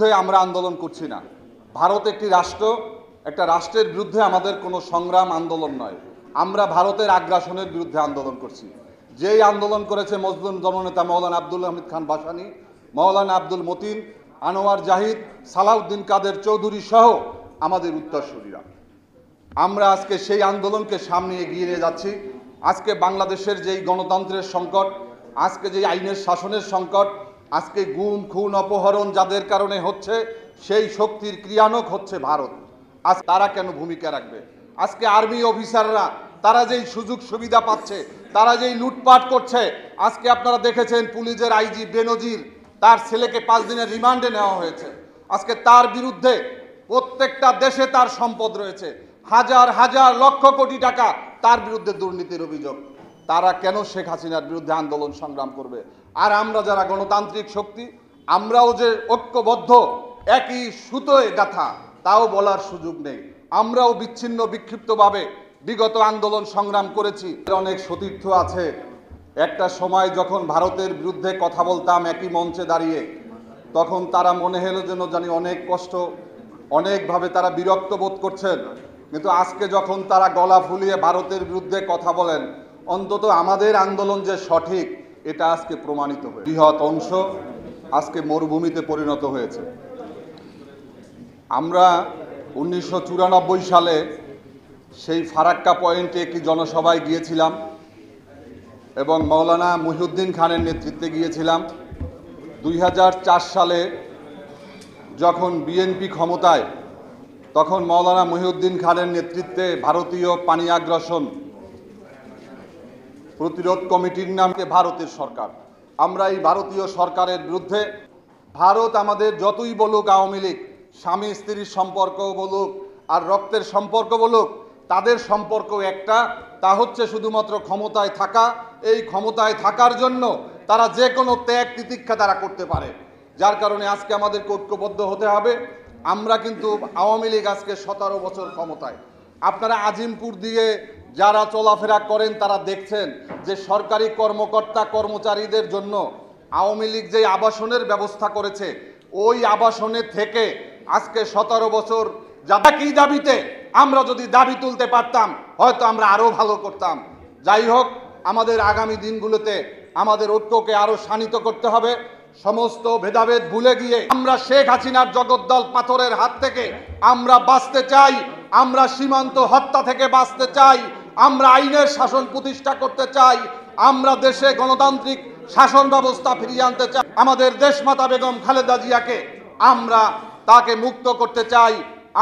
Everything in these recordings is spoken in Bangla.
বিরুদ্ধে আমরা আন্দোলন করছি না। ভারত একটি রাষ্ট্র, একটা রাষ্ট্রের বিরুদ্ধে আমাদের কোনো সংগ্রাম আন্দোলন নয়। আমরা ভারতের আগ্রাসনের বিরুদ্ধে আন্দোলন করছি। যেই আন্দোলন করেছে মজলুম জননেতা মৌলানা আব্দুল হামিদ খান ভাসানী, মৌলানা আব্দুল মতিন, আনোয়ার জাহিদ, সালাউদ্দিন কাদের চৌধুরী সহ আমাদের উত্তরসূরিরা, আমরা আজকে সেই আন্দোলনকে সামনে এগিয়ে নিয়ে যাচ্ছি। আজকে বাংলাদেশের যেই গণতন্ত্রের সংকট, আজকে যেই আইনের শাসনের সংকট, আজকে গুম খুন অপহরণ যাদের কারণে হচ্ছে, সেই শক্তির ক্রিয়ানক হচ্ছে ভারত। আজ তারা কেন ভূমিকা রাখবে? আজকে আর্মি অফিসাররা তারা যেই সুযোগ সুবিধা পাচ্ছে, তারা যেই লুটপাট করছে, আজকে আপনারা দেখেছেন পুলিশের আইজি বেনজির, তার ছেলেকে 5 দিনের রিমান্ডে নেওয়া হয়েছে। আজকে তার বিরুদ্ধে প্রত্যেকটা দেশে তার সম্পদ রয়েছে, হাজার হাজার লক্ষ কোটি টাকা তার বিরুদ্ধে দুর্নীতির অভিযোগ। তারা কেন শেখ হাসিনার বিরুদ্ধে আন্দোলন সংগ্রাম করবে? আর আমরা যারা গণতান্ত্রিক শক্তি, আমরাও যে ঐক্যবদ্ধ একই সুতোয় গাথা, তাও বলার সুযোগ নেই। আমরাও বিচ্ছিন্ন বিক্ষিপ্তভাবে বিগত আন্দোলন সংগ্রাম করেছি। অনেক সতীর্থ আছে, একটা সময় যখন ভারতের বিরুদ্ধে কথা বলতাম একই মঞ্চে দাঁড়িয়ে, তখন তারা মনে হলো যেন জানি অনেক কষ্ট, অনেকভাবে তারা বিরক্ত বোধ করছেন। কিন্তু আজকে যখন তারা গলা ফুলিয়ে ভারতের বিরুদ্ধে কথা বলেন, অন্তত আমাদের আন্দোলন যে সঠিক এটা আজকে প্রমাণিত হয়েছে। বৃহৎ অংশ আজকে মরুভূমিতে পরিণত হয়েছে। আমরা 1994 সালে সেই ফারাক্কা পয়েন্টে একটি জনসভায় গিয়েছিলাম এবং মৌলানা মহিউদ্দিন খানের নেতৃত্বে গিয়েছিলাম। 2004 সালে যখন বিএনপি ক্ষমতায়, তখন মৌলানা মহিউদ্দিন খানের নেতৃত্বে ভারতীয় পানি আগ্রাসন প্রতিরোধ কমিটির নামে ভারতের সরকার। আমরা এই ভারতীয় সরকারের বিরুদ্ধে, ভারত আমাদের যতই বলুক, আওয়ামী লীগ স্বামী স্ত্রীর সম্পর্ক বলুক আর রক্তের সম্পর্ক বলুক, তাদের সম্পর্ক একটা, তা হচ্ছে শুধুমাত্র ক্ষমতায় থাকা। এই ক্ষমতায় থাকার জন্য তারা যে কোনো ত্যাগ তিতিক্ষা তারা করতে পারে, যার কারণে আজকে আমাদের ঐক্যবদ্ধ হতে হবে। আমরা কিন্তু আওয়ামী লীগ আজকে 17 বছর ক্ষমতায়। আপনারা আজিমপুর দিয়ে যারা চলাফেরা করেন তারা দেখছেন যে সরকারি কর্মকর্তা কর্মচারীদের জন্য আওয়ামী লীগ যে আবাসনের ব্যবস্থা করেছে, ওই আবাসনে থেকে আজকে 17 বছর যারা কি দাবিতে আমরা যদি দাবি তুলতে পারতাম, হয়তো আমরা আরো ভালো করতাম। যাই হোক, আমাদের আগামী দিনগুলোতে আমাদের ঐক্যকে আরো শানিত করতে হবে। সমস্ত ভেদাভেদ ভুলে গিয়ে আমরা শেখ হাসিনার জগদ্দল পাথরের হাত থেকে আমরা বাঁচতে চাই, আমরা সীমান্ত হত্যা থেকে বাঁচতে চাই, আমরা আইনের শাসন প্রতিষ্ঠা করতে চাই, আমরা দেশে গণতান্ত্রিক শাসন ব্যবস্থা ফিরিয়ে আনতে চাই। আমাদের দেশমাতা বেগম খালেদা জিয়াকে আমরা তাকে মুক্ত করতে চাই।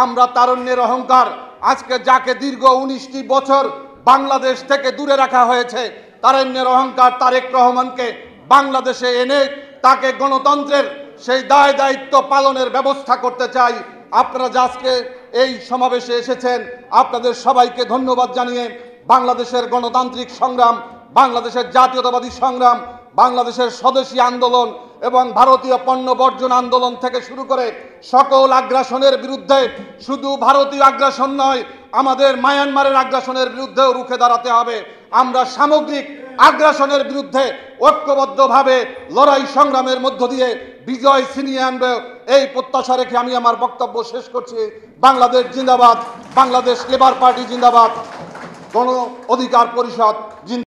আমরা তারুণ্যের অহংকার, আজকে যাকে দীর্ঘ 19টি বছর বাংলাদেশ থেকে দূরে রাখা হয়েছে, তারুণ্যের অহংকার তারেক রহমানকে বাংলাদেশে এনে তাকে গণতন্ত্রের সেই দায় দায়িত্ব পালনের ব্যবস্থা করতে চাই। আপনারা যে আজকে এই সমাবেশে এসেছেন, আপনাদের সবাইকে ধন্যবাদ জানিয়ে বাংলাদেশের গণতান্ত্রিক সংগ্রাম, বাংলাদেশের জাতীয়তাবাদী সংগ্রাম, বাংলাদেশের স্বদেশী আন্দোলন এবং ভারতীয় পণ্য বর্জন আন্দোলন থেকে শুরু করে সকল আগ্রাসনের বিরুদ্ধে, শুধু ভারতীয় আগ্রাসন নয়, আমাদের মায়ানমারের আগ্রাসনের বিরুদ্ধেও রুখে দাঁড়াতে হবে। আমরা সামগ্রিক আগ্রাসনের বিরুদ্ধে ঐক্যবদ্ধভাবে লড়াই সংগ্রামের মধ্য দিয়ে বিজয় ছিনিয়ে আনবে, এই প্রত্যাশা রেখে আমি আমার বক্তব্য শেষ করছি। বাংলাদেশ জিন্দাবাদ, বাংলাদেশ লেবার পার্টি জিন্দাবাদ, গণ অধিকার পরিষদ জিন্দাবাদ।